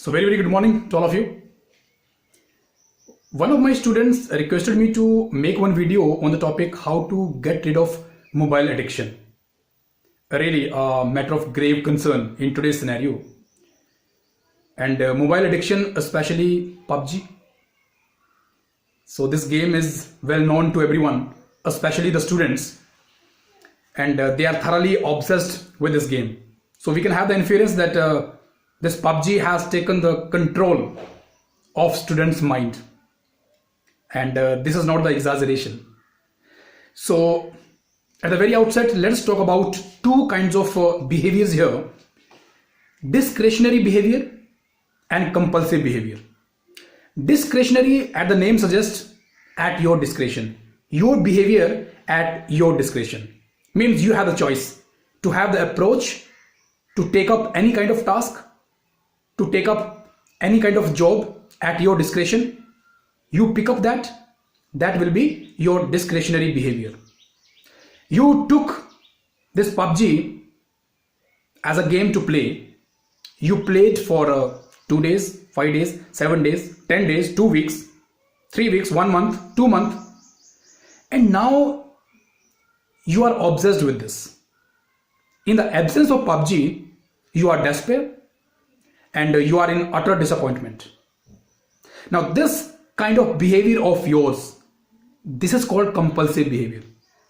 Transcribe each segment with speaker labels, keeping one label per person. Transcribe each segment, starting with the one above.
Speaker 1: So very good morning to all of you. One of my students requested me to make one video on the topic how to get rid of mobile addiction. Really a matter of grave concern in today's scenario. And mobile addiction, especially PUBG. So this game is well known to everyone, especially the students. And they are thoroughly obsessed with this game. So we can have the inference that this PUBG has taken the control of students' mind. And this is not the exaggeration. So at the very outset, let's talk about two kinds of behaviors here. Discretionary behavior and compulsive behavior. Discretionary, as the name suggests, at your discretion. Your behavior at your discretion. Means you have the choice to have the approach to take up any kind of task, to take up any kind of job at your discretion. You pick up that will be your discretionary behavior. You took this PUBG as a game to play. You played for 2 days, 5 days, 7 days, 10 days, 2 weeks, 3 weeks, 1 month, 2 months, and now you are obsessed with this. In the absence of PUBG, you are despair and you are in utter disappointment. Now this kind of behavior of yours, this is called compulsive behavior.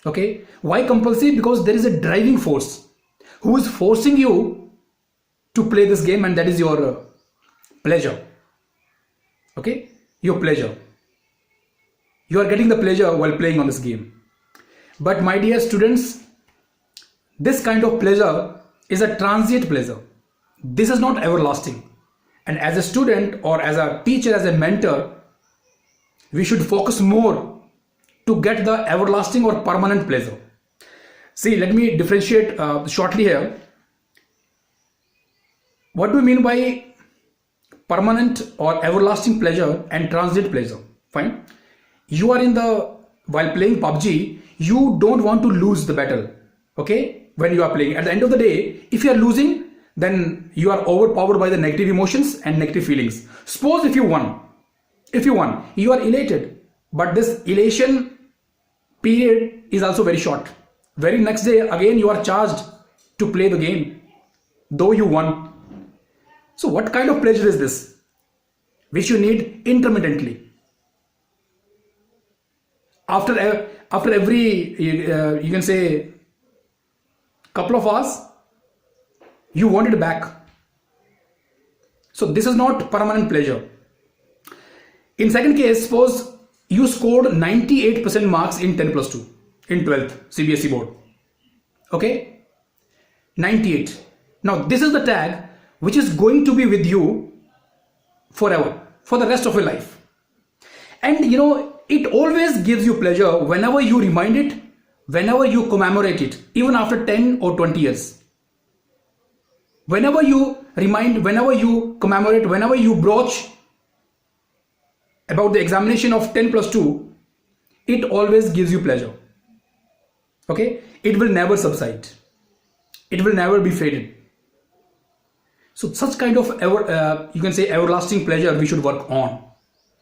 Speaker 1: Okay, why compulsive? Because there is a driving force who is forcing you to play this game, and that is your pleasure. Okay, your pleasure. You are getting the pleasure while playing on this game. But my dear students, this kind of pleasure is a transient pleasure. This is not everlasting. And as a student or as a teacher, as a mentor, we should focus more to get the everlasting or permanent pleasure. See, let me differentiate shortly here. What do we mean by permanent or everlasting pleasure and transient pleasure? Fine. You are while playing PUBG, you don't want to lose the battle. Okay? When you are playing, at the end of the day, if you are losing, then you are overpowered by the negative emotions and negative feelings. Suppose if you won, you are elated, but this elation period is also very short. Very next day, again you are charged to play the game, though you won. So what kind of pleasure is this, which you need intermittently? After every, you can say, couple of hours, you want it back. So this is not permanent pleasure. In second case, suppose you scored 98% marks in 10 plus 2 in 12th CBSE board. Okay, 98. Now this is the tag which is going to be with you forever, for the rest of your life. And you know, it always gives you pleasure whenever you remind it, whenever you commemorate it, even after 10 or 20 years. Whenever you remind, whenever you commemorate, whenever you broach about the examination of 10 plus 2, it always gives you pleasure. Okay? It will never subside. It will never be faded. So such kind of you can say everlasting pleasure we should work on.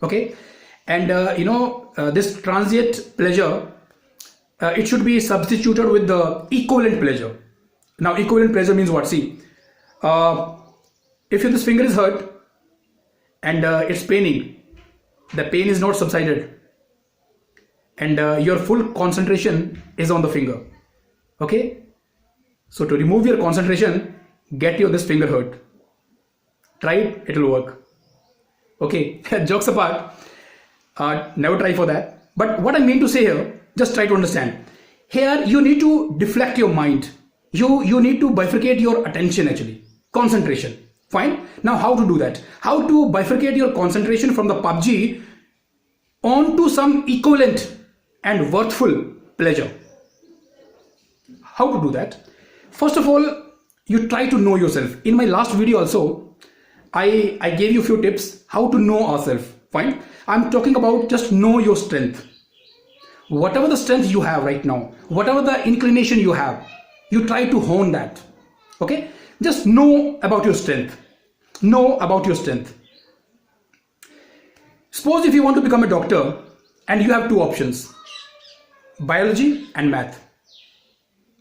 Speaker 1: Okay? And this transient pleasure, it should be substituted with the equivalent pleasure. Now equivalent pleasure means what? See, if this finger is hurt and it's paining, the pain is not subsided, and your full concentration is on the finger. Okay, so to remove your concentration, get this finger hurt. Try it, it will work. Okay, jokes apart, never try for that. But what I mean to say here, just try to understand. Here you need to deflect your mind. You need to bifurcate your attention, actually. Concentration. Fine. Now how to do that? How to bifurcate your concentration from the PUBG onto some equivalent and worthful pleasure? How to do that? First of all, you try to know yourself. In my last video also, I gave you a few tips how to know ourselves. Fine. I'm talking about just know your strength. Whatever the strength you have right now, whatever the inclination you have, you try to hone that. Okay? Just know about your strength. Know about your strength. Suppose if you want to become a doctor and you have two options, biology and math.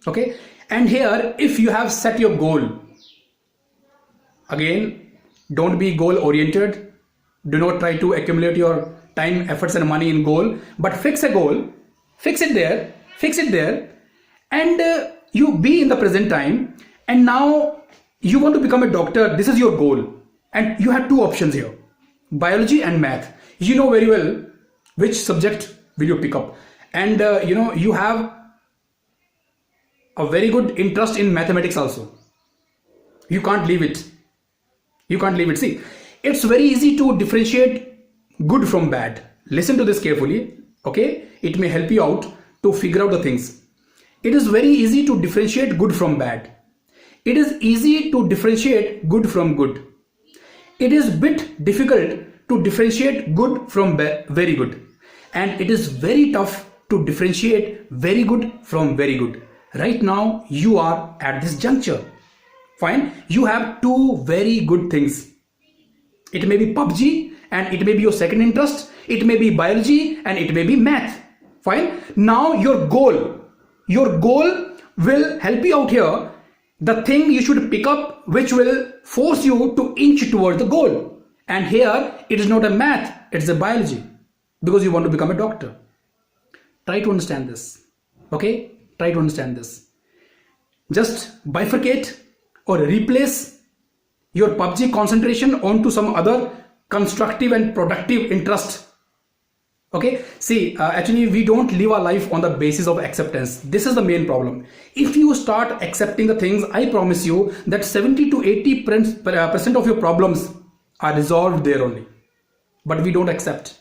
Speaker 1: Okay, and here if you have set your goal, again, don't be goal oriented. Do not try to accumulate your time, efforts and money in goal, but fix a goal, fix it there, and you be in the present time. And now you want to become a doctor. This is your goal, and you have two options here, biology and math. You know very well which subject will you pick up, and you have a very good interest in mathematics also. You can't leave it. See, it's very easy to differentiate good from bad. Listen to this carefully, okay? It may help you out to figure out the things. It is very easy to differentiate good from bad. It is easy to differentiate good from good. It is bit difficult to differentiate good from very good. And it is very tough to differentiate very good from very good. Right now, you are at this juncture. Fine, you have two very good things. It may be PUBG and it may be your second interest. It may be biology and it may be math. Fine. Now your goal will help you out here. The thing you should pick up which will force you to inch towards the goal. And here it is not a math, it's a biology, because you want to become a doctor. Try to understand this. Okay? Try to understand this. Just bifurcate or replace your PUBG concentration onto some other constructive and productive interest. Okay, see, actually we don't live our life on the basis of acceptance. This is the main problem. If you start accepting the things, I promise you that 70 to 80% of your problems are resolved there only. But we don't accept.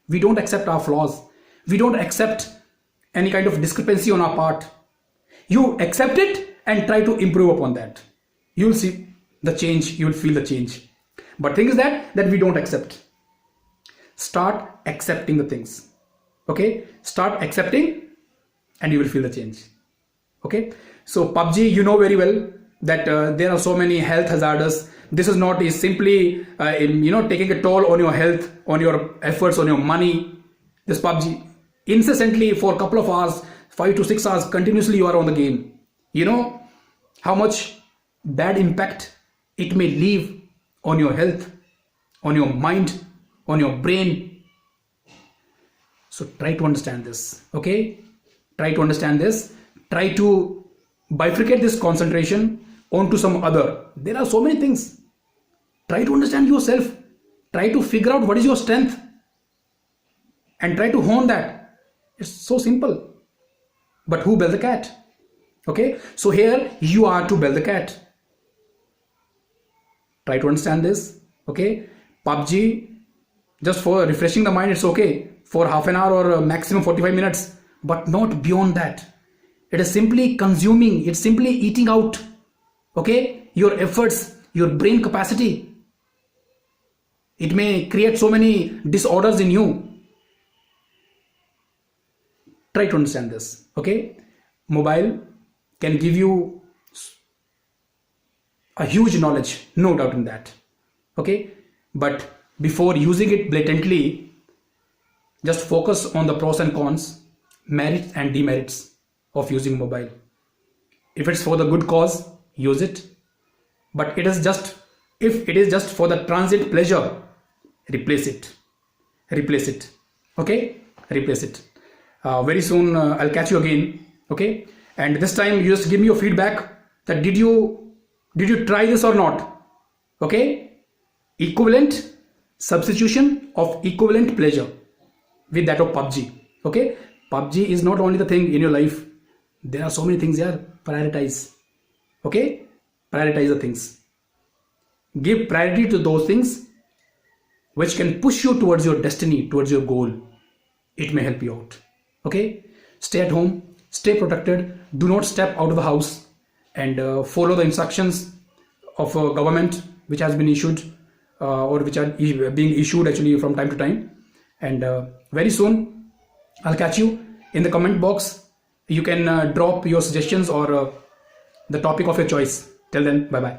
Speaker 1: We don't accept our flaws. We don't accept any kind of discrepancy on our part. You accept it and try to improve upon that. You will see the change, you will feel the change. But thing is that we don't accept. Start accepting the things. Okay, start accepting and you will feel the change. Okay, so PUBG, you know very well that there are so many health hazards. This is not simply taking a toll on your health, on your efforts, on your money. This PUBG, incessantly for a couple of hours, 5 to 6 hours continuously you are on the game. You know how much bad impact it may leave on your health, on your mind, on your brain. So try to understand this. Okay, try to understand this. Try to bifurcate this concentration onto some other. There are so many things. Try to understand yourself. Try to figure out what is your strength and try to hone that. It's so simple. But who built the cat? Okay, so here you are to build the cat. Try to understand this. Okay, PUBG, just for refreshing the mind, it's okay for half an hour or maximum 45 minutes, but not beyond that. It is simply consuming, it's simply eating out, okay, your efforts, your brain capacity. It may create so many disorders in you. Try to understand this. Okay, mobile can give you a huge knowledge, no doubt in that. Okay, but before using it blatantly, just focus on the pros and cons, merits and demerits of using mobile. If it's for the good cause, use it. But if it is just for the transient pleasure, replace it. Okay, replace it. Very soon I'll catch you again. Okay, and this time you just give me your feedback that did you try this or not. Okay, equivalent substitution of equivalent pleasure with that of PUBG. Okay, PUBG is not only the thing in your life. There are so many things here. Prioritize. Okay, prioritize the things. Give priority to those things which can push you towards your destiny, towards your goal. It may help you out. Okay, stay at home, stay protected, do not step out of the house, and follow the instructions of government which has been issued or which are being issued actually from time to time. And very soon I'll catch you in the comment box. You can drop your suggestions or the topic of your choice. Till then, bye bye.